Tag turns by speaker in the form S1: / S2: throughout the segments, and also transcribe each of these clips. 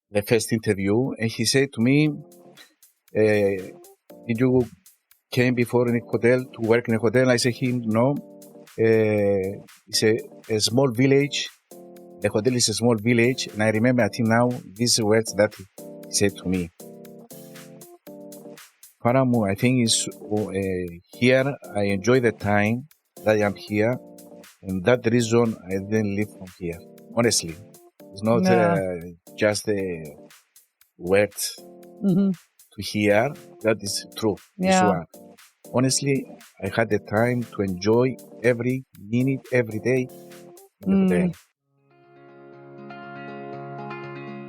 S1: the first interview, and he said to me, did you came before in a hotel to work in a hotel? I said him, no. It's a small village. The hotel is a small village, and I remember until now these words that he said to me. Farah, I think is here. I enjoy the time that I am here, and that reason I didn't leave from here. Honestly, it's not just a word to hear. That is true. This one. Honestly, I had the time to enjoy every minute, every day.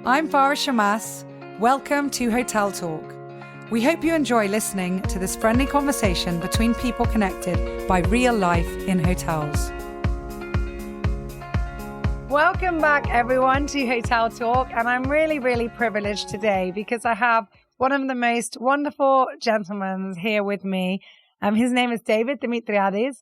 S2: I'm Farah Shammas. Welcome to Hotel Talk. We hope you enjoy listening to this friendly conversation between people connected by real life in hotels. Welcome back, everyone, to Hotel Talk. And I'm really, really privileged today because I have one of the most wonderful gentlemen here with me. His name is David Demetriades.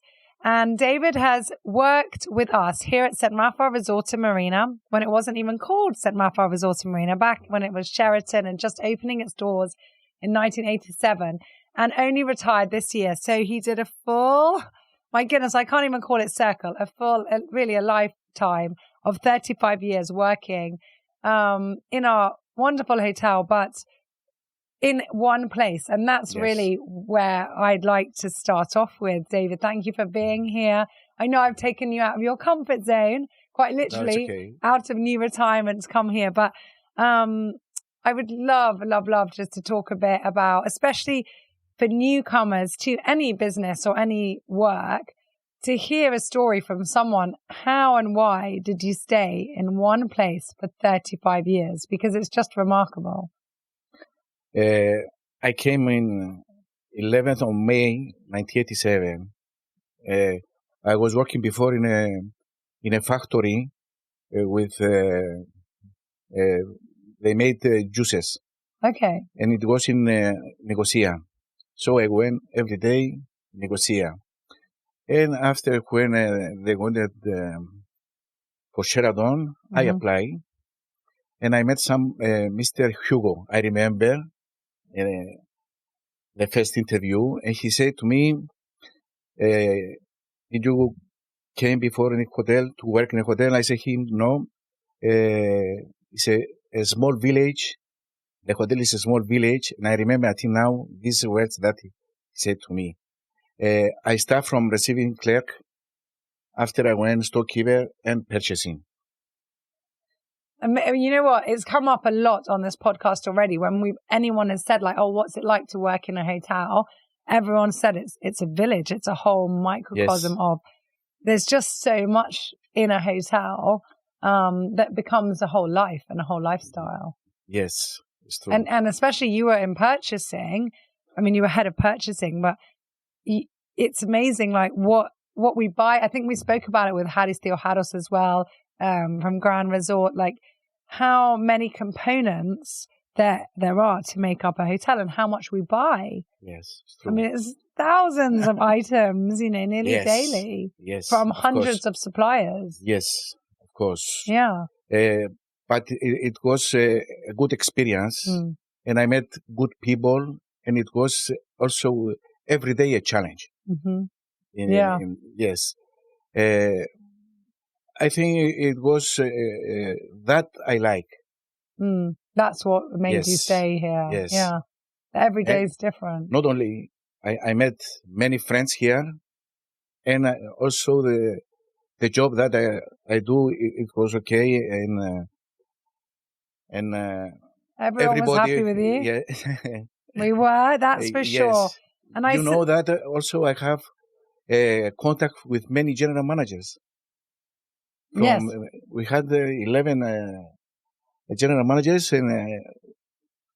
S2: And David has worked with us here at St Raphael Resort in Marina when it wasn't even called St Raphael Resort in Marina, back when it was Sheraton and just opening its doors in 1987, and only retired this year. So he did a full, my goodness, I can't even call it circle, really a lifetime of 35 years working in our wonderful hotel, but in one place. And that's really where I'd like to start off with. David, thank you for being here. I know I've taken you out of your comfort zone, quite literally, out of new retirement to come here. But I would love just to talk a bit about, especially for newcomers to any business or any work, to hear a story from someone. How and why did you stay in one place for 35 years? Because it's just remarkable.
S1: I came in 11th of May 1987. I was working before in a factory with they made juices.
S2: Okay.
S1: And it was in Nicosia. So I went every day Nicosia. And after when they wanted for Sheraton, I applied. And I met some Mr. Hugo. I remember the first interview, and he said to me, did you came before in a hotel to work in a hotel? I said him, no. It's a small village. The hotel is a small village, and I remember until now these words that he said to me. I start from receiving clerk. After I went storekeeper and purchasing.
S2: And you know what? It's come up a lot on this podcast already. When anyone has said like, "Oh, what's it like to work in a hotel?" Everyone said it's a village. It's a whole microcosm of. There's just so much in a hotel that becomes a whole life and a whole lifestyle.
S1: Yes, it's true.
S2: And especially you were in purchasing. I mean, you were head of purchasing, but it's amazing, like what we buy. I think we spoke about it with Haris Theoharos as well. From Grand Resort, like how many components there are to make up a hotel and how much we buy.
S1: Yes, it's true.
S2: I mean, it's thousands of items, nearly daily.
S1: Yes,
S2: from hundreds of suppliers.
S1: Yes, of course.
S2: Yeah.
S1: But it was a good experience, and I met good people, and it was also every day a challenge. Yes. I think it was that I like.
S2: That's what made you stay here.
S1: Yes.
S2: Yeah. Every day is different.
S1: Not only I met many friends here, and also the job that I do, it was okay, and
S2: everyone was happy with you.
S1: Yeah.
S2: We were. That's for sure. And
S1: that also I have contact with many general managers. We had 11 general managers, and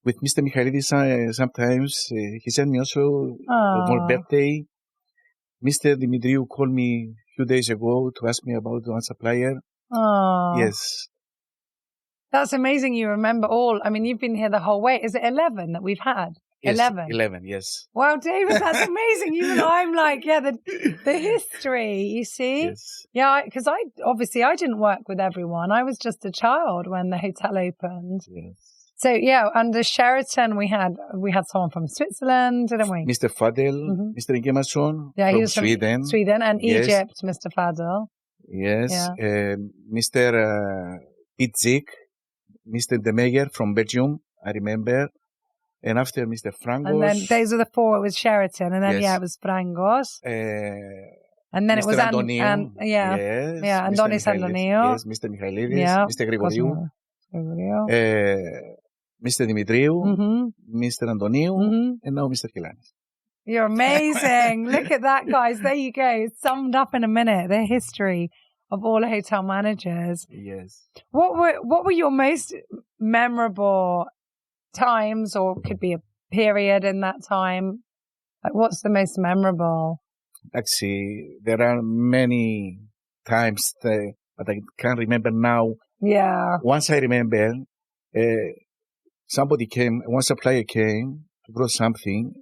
S1: with Mr. Michailidis, sometimes he sent me also for birthday. Mr. Dimitriou called me a few days ago to ask me about one supplier. Yes.
S2: That's amazing you remember all. I mean, you've been here the whole way. Is it 11 that we've had?
S1: Yes,
S2: 11?
S1: 11, yes.
S2: Wow, David, that's amazing. Even I'm like, the history, you see?
S1: Yes.
S2: Yeah, because I didn't work with everyone. I was just a child when the hotel opened.
S1: Yes.
S2: So yeah, under Sheraton we had someone from Switzerland, didn't we?
S1: Mr. Fadel, Mr. Ingemason
S2: Yeah, he
S1: from
S2: was
S1: Sweden.
S2: from Sweden and
S1: Yes.
S2: Egypt, Mr. Fadel.
S1: Yes.
S2: Yeah.
S1: Mr. Itzik, Mr. Demeyer from Belgium, I remember. And after Mr. Frangos.
S2: And then those were the four. It was Sheraton, and then
S1: Yes.
S2: it was Frangos. And then
S1: Mr.
S2: it was
S1: Antoniou.
S2: Yeah, Andonis Antoniou.
S1: Yes, Mr. Michailidis, Mr. Grigoriou. Mr. Dimitriou, Mr. Antoniou, and now Mr. Kilanis.
S2: You're amazing. Look at that, guys. There you go. It's summed up in a minute. The history of all the hotel managers.
S1: Yes.
S2: What were your most memorable times, or could be a period in that time? Like, what's the most memorable?
S1: Actually, there are many times but I can't remember now.
S2: Yeah.
S1: Once I remember, one supplier came to brought something,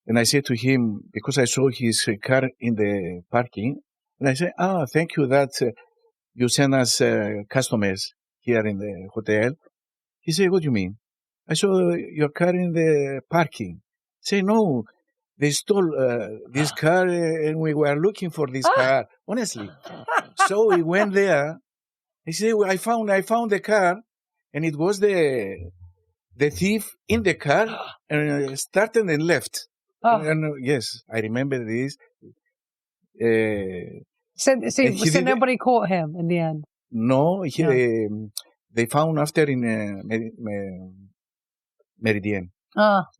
S1: and I said to him, because I saw his car in the parking, and I said, thank you that you send us customers here in the hotel. He said, what do you mean? I saw your car in the parking. Say, no, they stole this car and we were looking for this car, honestly. So we went there. He said, well, I found the car, and it was the thief in the car and started and left. And yes, I remember this.
S2: So nobody caught him in the end?
S1: No, they found after in Meridian.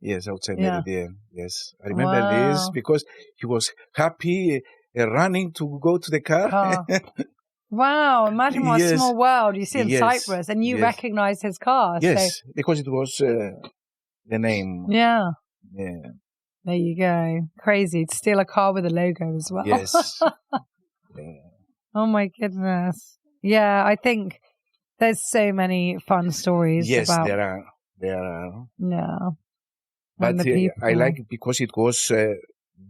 S1: Yes, outside Meridian. Yes, I remember this because he was happy running to go to the car.
S2: Wow, imagine what a small world you see in Cyprus, and you recognize his car.
S1: Yes, because it was the name.
S2: Yeah.
S1: Yeah.
S2: There you go. Crazy to steal a car with a logo as well.
S1: Yes.
S2: Oh my goodness. Yeah, I think there's so many fun stories.
S1: Yes,
S2: about...
S1: there are.
S2: Yeah.
S1: But I like it because it was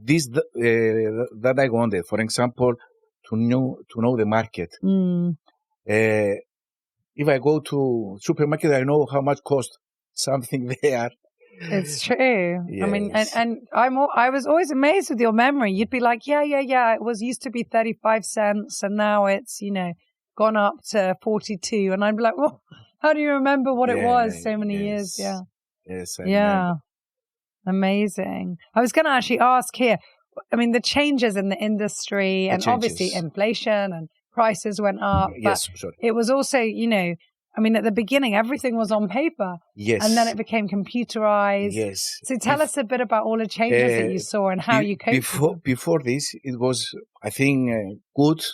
S1: this that I wanted. For example, to know the market. If I go to supermarket, I know how much cost something there.
S2: It's true.
S1: Yes.
S2: I mean, and I was always amazed with your memory. You'd be like, yeah. It used to be 35 cents, and now it's gone up to 42. And I'd be like, well, how do you remember what it was so many years? Yeah.
S1: Yes. I remember.
S2: Amazing. I was going to actually ask here. I mean, the changes in the industry, and obviously inflation and prices went up.
S1: Yes,
S2: but
S1: sure.
S2: it was also, I mean, at the beginning, everything was on paper.
S1: Yes.
S2: And then it became computerized.
S1: Yes.
S2: So tell us a bit about all the changes that you saw and how you coped.
S1: Before this, it was, I think, good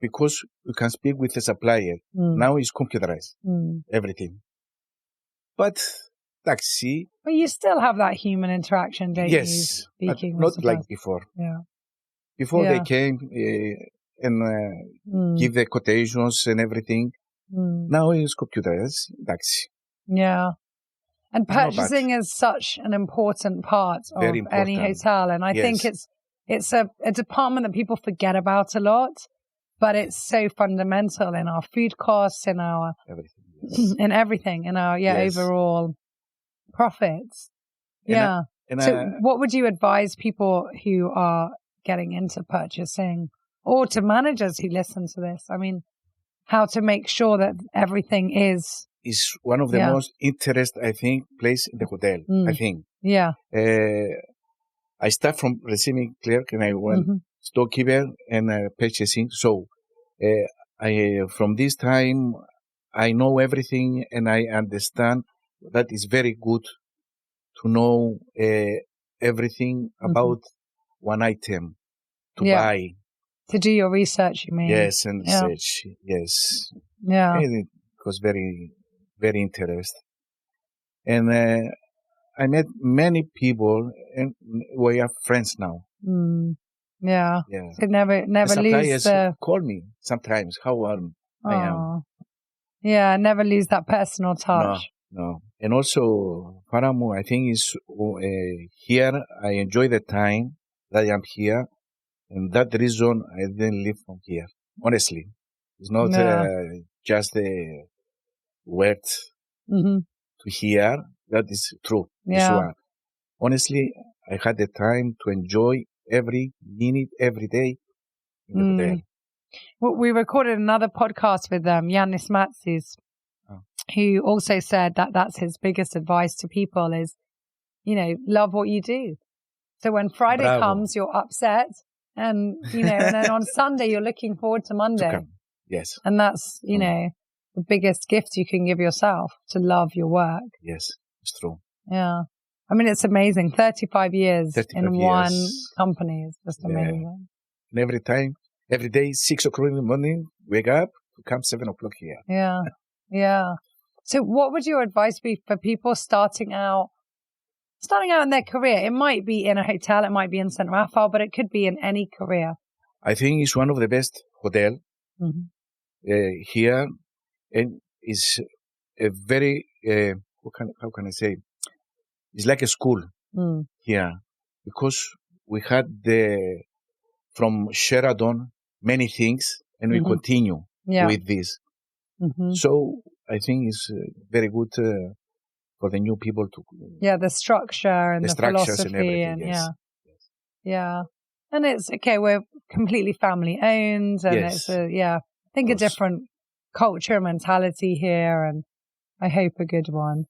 S1: because you can speak with the supplier. Now it's computerized, everything. But taxi.
S2: But you still have that human interaction, don't you?
S1: Yes, but not like before.
S2: Yeah.
S1: Before they came and give the quotations and everything. Now it's computerized taxi.
S2: Yeah. And purchasing is such an important part of any hotel. And I think it's a department that people forget about a lot, but it's so fundamental in our food costs, in our in everything, in our overall profits. So what would you advise people who are getting into purchasing, or to managers who listen to this? I mean, how to make sure that everything is
S1: one of the most interesting, I think, place in the hotel. I think.
S2: Yeah.
S1: I start from receiving clerk and I went storekeeper and purchasing. So from this time, I know everything and I understand that it's very good to know everything about one item to buy.
S2: To do your research, you mean?
S1: Yes, and research. Yes.
S2: Yeah.
S1: And it was very, very interesting. And I met many people, and we are friends now.
S2: Yeah. So never lose the...
S1: call me sometimes. How I am.
S2: Yeah, never lose that personal touch.
S1: No. And also, Paramu, I think is here. I enjoy the time that I am here, and that reason I didn't leave from here. Honestly, it's not just the words to hear. That is true. This one. Honestly, I had the time to enjoy every minute, every day in the hotel.
S2: Well, we recorded another podcast with Yannis Matsis, who also said that that's his biggest advice to people is, love what you do. So when Friday comes, you're upset. And, and then on Sunday, you're looking forward to Monday.
S1: Yes.
S2: And that's, the biggest gift you can give yourself, to love your work.
S1: Yes, it's true.
S2: Yeah. I mean, it's amazing. 35 years in one company is just amazing.
S1: And every day, 6 o'clock in the morning, wake up, come 7 o'clock here.
S2: Yeah. Yeah. So what would your advice be for people starting out in their career? It might be in a hotel, it might be in St Raphael, but it could be in any career.
S1: I think it's one of the best hotel here, and it's a very how can I say? It's like a school here, because we had from Sheraton many things, and we continue with this. So I think it's very good for the new people to
S2: the structure and the philosophy and yeah, and it's okay. We're completely family owned, and it's I think a different culture mentality here, and I hope a good one.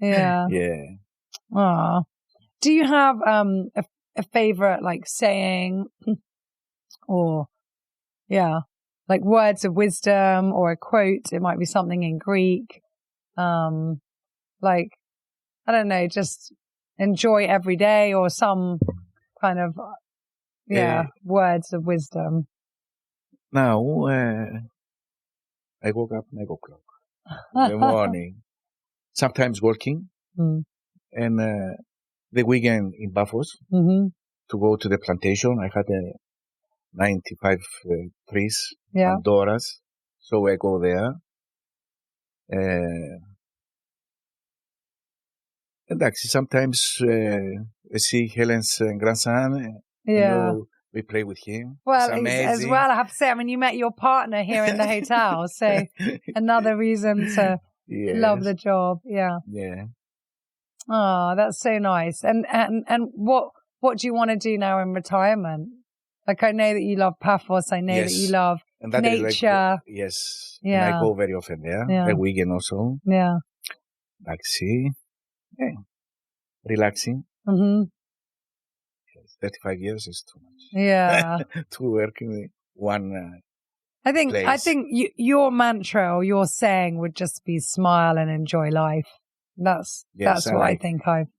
S2: Yeah. Aww. Do you have a favorite saying or like words of wisdom or a quote? It might be something in Greek. Like, I don't know, just enjoy every day, or some kind of, words of wisdom.
S1: Now, I woke up 9 o'clock in the morning, sometimes working, and the weekend in Bafos to go to the plantation. I had 95 trees, Pandoras, so I go there. And actually, sometimes I see Helen's grandson. We play with him.
S2: Well, as well, I have to say, I mean, you met your partner here in the hotel, so another reason to love the job. Yeah.
S1: Yeah.
S2: Oh, that's so nice. And what do you want to do now in retirement? Like, I know that you love Paphos. I know that you love nature.
S1: Yes. Yeah. And I go very often there. The weekend also.
S2: Yeah.
S1: Like, see. Yeah. Relaxing. 35 years is too much.
S2: Yeah.
S1: To work in one
S2: I think
S1: place.
S2: Your mantra or your saying would just be smile and enjoy life. That's what I think I've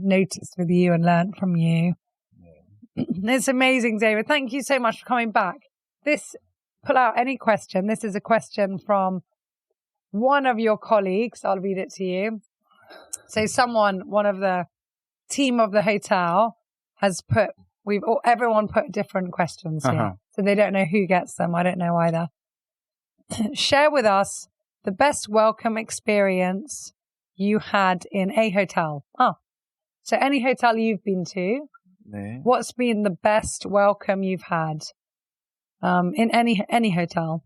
S2: noticed with you and learned from you. Yeah. It's amazing, David. Thank you so much for coming back. Pull out any question. This is a question from one of your colleagues. I'll read it to you. So one of the team of the hotel has everyone put different questions here. So they don't know who gets them. I don't know either. Share with us the best welcome experience you had in a hotel. So any hotel you've been to, what's been the best welcome you've had in any hotel?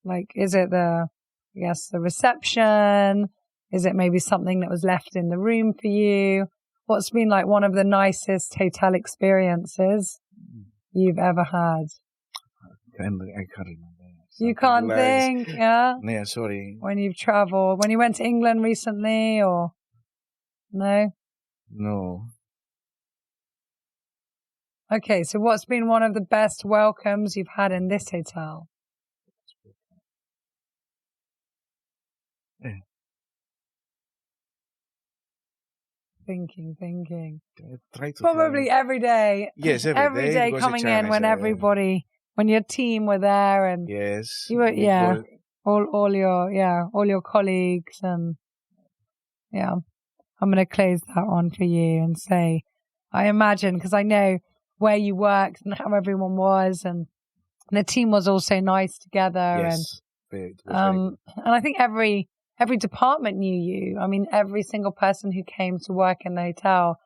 S2: Like, is it the reception? Is it maybe something that was left in the room for you? What's been like one of the nicest hotel experiences you've ever had?
S1: I can't remember.
S2: You can't think, yeah?
S1: Yeah, sorry.
S2: When you've traveled, when you went to England recently, or no?
S1: No.
S2: Okay, so what's been one of the best welcomes you've had in this hotel?
S1: Yeah.
S2: Thinking.
S1: Try to
S2: probably every day.
S1: Yes,
S2: every day coming in when when your team were there and you were, all your colleagues, and I'm going to close that one for you and say, I imagine, because I know where you worked and how everyone was, and the team was also nice together.
S1: Yes,
S2: and I think every every department knew you. I mean, every single person who came to work in the hotel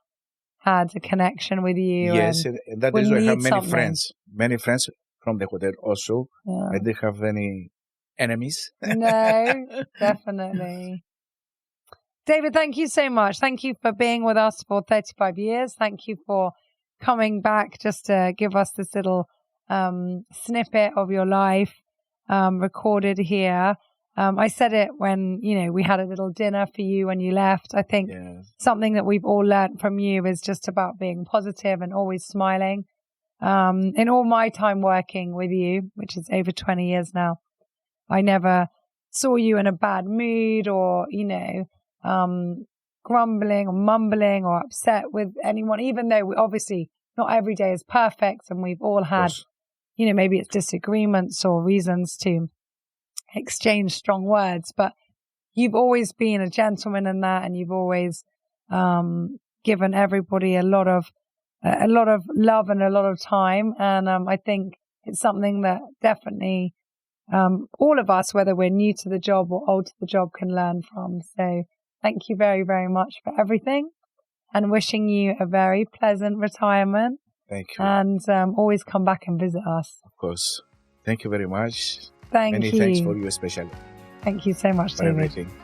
S2: had a connection with you.
S1: Yes, and that is why I have many friends from the hotel also. Yeah. I didn't have any enemies.
S2: No, definitely. David, thank you so much. Thank you for being with us for 35 years. Thank you for coming back just to give us this little snippet of your life recorded here. I said it when, we had a little dinner for you when you left. I think something that we've all learned from you is just about being positive and always smiling. In all my time working with you, which is over 20 years now, I never saw you in a bad mood or, grumbling or mumbling or upset with anyone, even though obviously not every day is perfect and we've all had, maybe it's disagreements or reasons to exchange strong words, but you've always been a gentleman in that, and you've always given everybody a lot of love and a lot of time. And I think it's something that definitely all of us, whether we're new to the job or old to the job, can learn from. So thank you very, very much for everything, and wishing you a very pleasant retirement.
S1: Thank you.
S2: And always come back and visit us.
S1: Of course. Thank you very much.
S2: Thank you.
S1: Many thanks for you especially.
S2: Thank you so much,
S1: for
S2: David.
S1: everything.